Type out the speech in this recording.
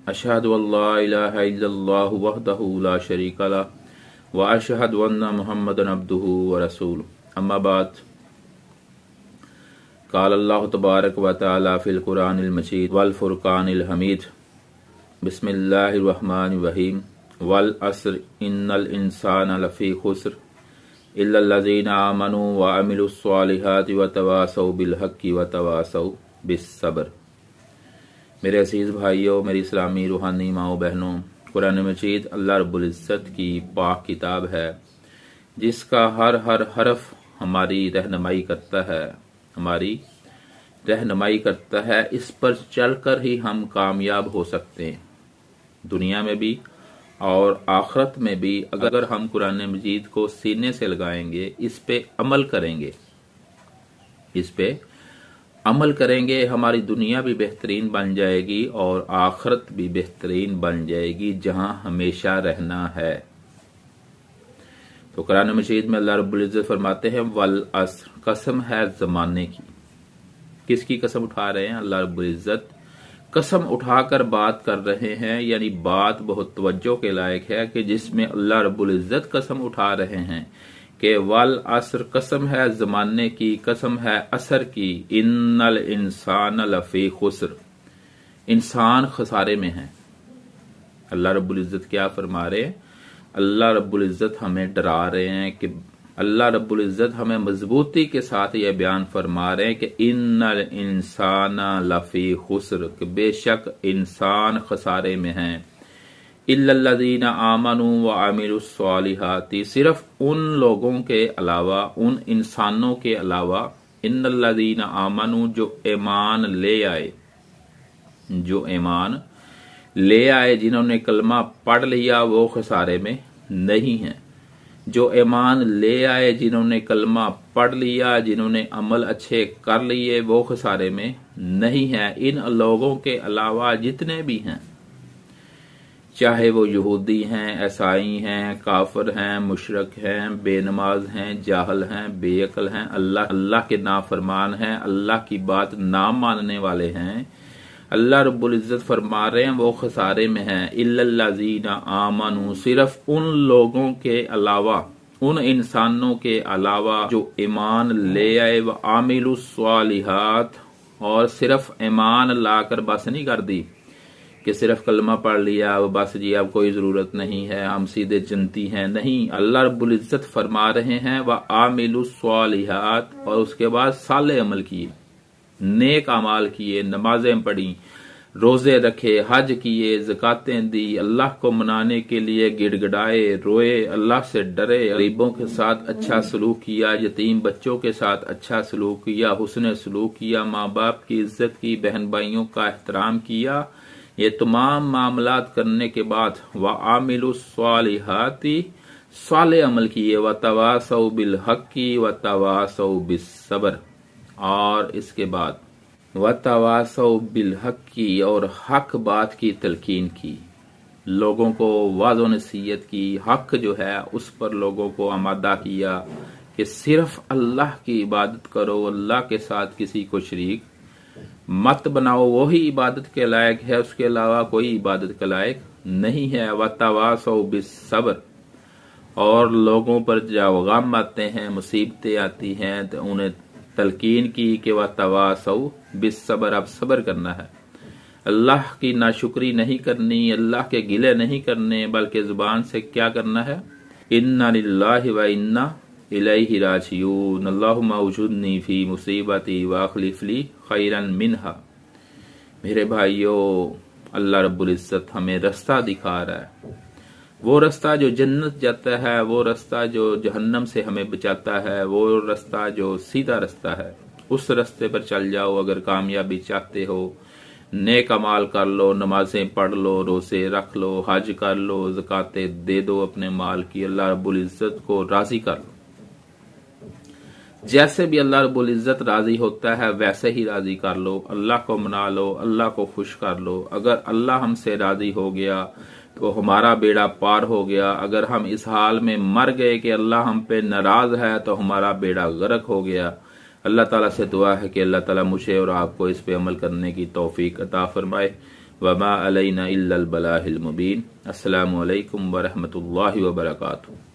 अशहदु अल्ला इलाहा इल्लल्लाहु वहदहु ला शरीका लह व अशहदु अन्ना मुहम्मदन अब्दुहु व रसूलुहु अम्मा बाद क़ाल अल्लाहु तबारक व तआला फ़िल क़ुरानिल मजीद वल फ़ुरक़ानिल हमीद बिस्मिल्लाहिर रहमानिर रहीम वल अस्र इन्नल इंसाना लफ़ी खुस्र इल्लल्लज़ीना आमनू व अमिलुस्सालिहाति व तवासौ बिल हक़्क़ि व तवासौ बिस्सब्र। मेरे अजीज़ भाइयों, मेरी इस्लामी रूहानी माओ बहनों, कुरान मजीद अल्लाह रब्बुल इज़्ज़त की पाक किताब है जिसका हर हरफ हमारी रहनुमाई करता है। इस पर चलकर ही हम कामयाब हो सकते हैं, दुनिया में भी और आखिरत में भी। अगर हम कुरान मजीद को सीने से लगाएंगे, इस पे अमल करेंगे, हमारी दुनिया भी बेहतरीन बन जाएगी और आखिरत भी बेहतरीन बन जाएगी, जहां हमेशा रहना है। तो कुरान मजीद में अल्लाह रब्बुल इज़्ज़त फरमाते हैं वल अस्र, कसम है ज़माने की। किसकी कसम उठा रहे हैं? अल्लाह रब्बुल इज़्ज़त कसम उठाकर बात कर रहे हैं, यानी बात बहुत तवज्जो के लायक है कि जिसमें अल्लाह रब्बुल इज़्ज़त कसम उठा रहे हैं कि वल अस्र, कसम है ज़माने की, कसम है असर की। इन्नल इंसान लफ़ी खुस्र, इंसान खसारे में है। अल्लाह रब्बुल इज़्ज़त क्या फरमा रहे हैं? अल्लाह रब्बुल इज़्ज़त हमें डरा रहे हैं कि अल्लाह रब्बुल इज़्ज़त हमें मजबूती के साथ यह बयान फरमा रहे हैं कि इन्नल इंसान लफ़ी खुस्र, कि बेशक इंसान खसारे में हैं। इल्लल्लज़ीना आमनू व अमिलुस्सालिहाति, सिर्फ उन लोगों के अलावा, उन इंसानों के अलावा, इन्नल्लज़ीना आमनू, जो ईमान ले आए, जिन्होंने कलमा पढ़ लिया, वो खसारे में नहीं हैं। जो ईमान ले आए, जिन्होंने कलमा पढ़ लिया, जिन्होंने अमल अच्छे कर लिए, वो खसारे में नहीं है। इन लोगों के अलावा जितने भी हैं, चाहे वो यहूदी हैं, ईसाई हैं, काफिर हैं, मुशरक हैं, बेनमाज हैं, जाहल हैं, बेअक्ल हैं, अल्लाह के नाफरमान हैं, अल्लाह की बात ना मानने वाले हैं, अल्लाह रब्बुल इज़्ज़त फरमा रहे हैं वो खसारे में हैं। इल्लल्लज़ीना आमनू, सिर्फ उन लोगों के अलावा, उन इंसानों के अलावा जो ईमान ले आए, व आमिलुस्सालिहात, और सिर्फ ईमान लाकर बस नहीं कर दी कि सिर्फ कलमा पढ़ लिया, अब बस जी अब कोई ज़रूरत नहीं है, हम सीधे जन्नती हैं। नहीं, अल्लाह रब्बुल इज़्ज़त फरमा रहे हैं व आमिलुस्सालिहात, और उसके बाद साले अमल किए, नेक अमाल किए, नमाजें पढ़ी, रोजे रखे, हज किए, ज़कातें दी, अल्लाह को मनाने के लिए गिड़गिड़ाए, रोए, अल्लाह से डरे, गरीबों के साथ अच्छा सलूक किया, यतीम बच्चों के साथ अच्छा सलूक किया, हुस्न सलूक किया, माँ बाप की इज्जत की, बहन भाइयों का एहतराम किया। ये तमाम मामलात करने के बाद व आमिलुस्सालिहाति, साले अमल किए, व तवासौ बिल हक़्क़ि व तवासौ बिस्सब्र, और इसके बाद व तवासौ बिल हक़्क़ि, और हक बात की तलकीन की, लोगों को वाज़ो नसीहत की, हक जो है उस पर लोगों को आमादा किया कि सिर्फ अल्लाह की इबादत करो, अल्लाह के साथ किसी को शरीक मत बनाओ, वही इबादत के लायक है, उसके अलावा कोई इबादत के लायक नहीं है। व तवासौ बिस्सब्र, और लोगों पर जब गम आते हैं, मुसीबतें आती हैं, तो उन्हें तलकीन की कि व तवासौ बिस्सब्र, अब सब्र करना है, अल्लाह की नाशुक्री नहीं करनी, अल्लाह के गिले नहीं करने, बल्कि जुबान से क्या करना है? इन्ना लिल्लाहि व इन्ना इलैहि राजिऊन, अल्लाहुम्मा उजुरनी फी मुसीबती व अखलिफ ली खैरन मिनहा। मेरे भाइयों, अल्लाह रब्बुल इज़्ज़त हमें रास्ता दिखा रहा है, वो रास्ता जो जन्नत जाता है, वो रास्ता जो जहन्नम से हमें बचाता है, वो रास्ता जो सीधा रास्ता है, उस रास्ते पर चल जाओ। अगर कामयाबी चाहते हो, नेक अमाल कर लो, नमाजें पढ़ लो, रोजे रख लो, हज कर लो, ज़कातें दे दो अपने माल की, अल्लाह रब्बुल इज़्ज़त को राजी कर लो। जैसे भी अल्लाह रब्बुल इज़्ज़त राजी होता है वैसे ही राजी कर लो, अल्लाह को मना लो, अल्लाह को खुश कर लो। अगर अल्लाह हमसे राजी हो गया तो हमारा बेड़ा पार हो गया। अगर हम इस हाल में मर गए कि अल्लाह हम पे नाराज है तो हमारा बेड़ा गर्क हो गया। अल्लाह ताला से दुआ है कि अल्लाह ताला मुझे और आपको इस पे अमल करने की तौफीक अता फरमाए। وما علینا الا البلاغ المبین۔ السلام علیکم ورحمۃ اللہ وبرکاتہ۔